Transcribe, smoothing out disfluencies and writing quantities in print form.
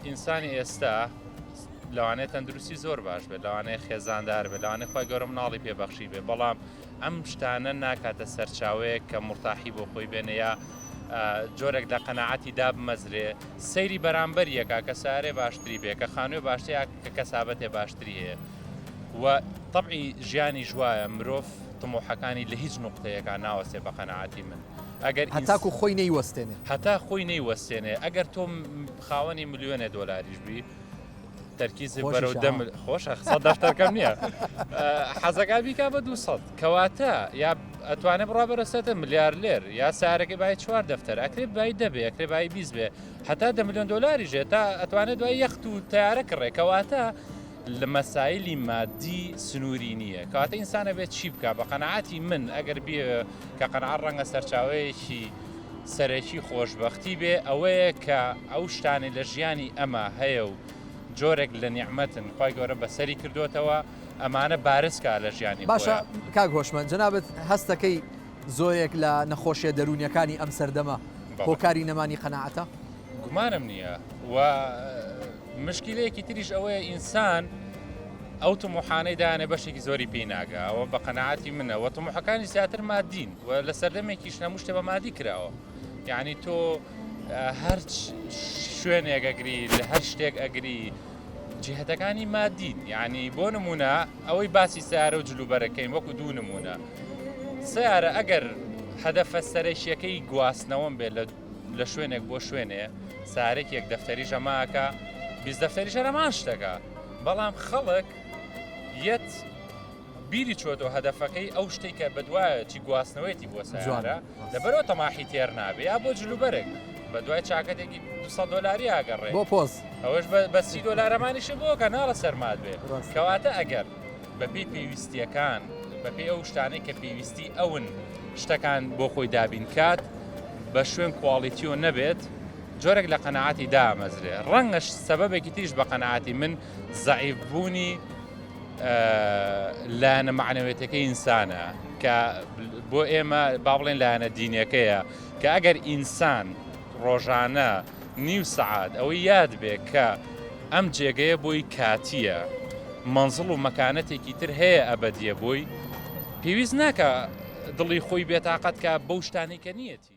ئینسانی ئێستا لەوانەیە تەندروستی زۆر باش بێت، لەوانەیە خێزاندار بێت، لەوانەیە خۆی گەورە مناڵی پێبەخشی بێ، بەڵام ئەم شتانە ناکاتە سەرچاوەیە کە مرتاحی بۆ خۆی بێنە یا جۆرێک لە قەنەعەتی دابمەزرێ سەیری بەرامبەر یەکا کە سارێ باشتری بێ کە خانوێ باشتەیە کە کەسابەتێ باشتری هەیە و طبعی ژیانی ژوایە مرۆڤ تمۆحەکانی لە هیچ نقطەیەکە ناوەستێ بە قەنەعەتی من ئەگەر هەتاکو خۆی نەیوەستێنێ هەتا خۆی نەیوەستێنێ ئەگەر تۆ خاوەنی ملیۆنە دۆلاریش بی تەرکیزی بەرەو دەم خۆشە دەفتەرکەم نییە حەزەکە بیکا بە 200 کەواتە یا ئەتوانێت بڕا بەرەسێتە ملیار لێر یا سارەکەی باید 4 دەفتەر ئەکرێ بای دەبێ ئەکرێ بای 20 بێ هەتا 10 ملیۆن دۆلاری ژێت تا ئەتوانێت دوای یەخت و تیارە کڕێ کەواتە لە مەسایلی مادی سنووری نییە کەواتە ئینسانە بێت چی بکە بە قەنەعەتی من ئەگەر بێ کە قەنەعەت ڕەنگە سەرچاوەیەکی سەرەکی خۆشبەختی بێ ئەوەیە کە ئەو شتانی لە ژیانی ئەمە هەیە و جۆرێک لە نیعمەتن خی گەورە بەسەری کردوتەوە ئەمانە بارزکە لە ژیانی باشە کاک هۆشمەند جەنابەت هەستەکەی زۆرێک لە نەخۆشیە دەرونیەکانی ئەم سەردەمە هۆکاری نەمانی قەنەعەتە گومانم نییە و مشکلەیەکی تریش ئەوەیە ئینسان ئەو تموحانەی دایانێ بەشێکی زۆری پێی ناگە ئەوە بە قەنەعەتی منە و تموحەکانی زیاتر مادین و لە سەردەمێکیش هەموو شتێ بە مادی کراوە یعنی تۆ هەر شوێنێک ئەگری لە هەر شتێک ئەگری جهتەکانی مادین یعنی بۆ نمونە ئەوەی باسی سیارە و جلوبەرەکەین وەکو دوو نمونە سیارە ئەگەر هەدەفە سەرەکیەکەی گواستنەوەم بێت لە شوێنێک بۆ شوێنێ سارێک یەک دەفتەری ژەماکە 20 دەفتەری ژەرەمان شتەکە بەڵام خەڵک یەت بیری چۆتەوە هەدەفەکەی ئەو شتێک کە بەدوایە چی گواستنەوەیەتی بۆ سیارە لەبەرەوە تەماحی تێر نابێ یا بۆ جلوبەرێک بە دوای چاکەتێکی 200 دۆلاری ئاگەڕێ بۆ پۆز ئەوەش بە 30 دۆلارەمانیشە بۆ کە ناڵە سەرمات بێ کەواتە ئەگەر بەپێی پێویستیەکان بەپێی ئەو شتانەی کە پێویستی ئەون شتەکان بۆ خۆی دابین کات بە شوێن کواڵیتیۆ نەبێت جۆرێک لە قەنەعەتی دامەزرێ ڕەنگەش سەبەبێکی تریش بە قەنەعەتی من زەعیفبوونی لایەنە معنەوێتەکەی ئینسانە کە بۆ ئێمە با بڵێن لایەنە دینیەکەیە کە ئەگەر ئینسان ڕۆژانە نیو سەعات ئەوەی یاد بێ کە ئەم جێگەیە بۆی کاتیە مەنزڵ و مەکانەتێکی تر هەیە ئەبەدیە بۆی پێویست ناکە دڵی خۆی بێتاقەت کە بەو شتانەی کە نیەتی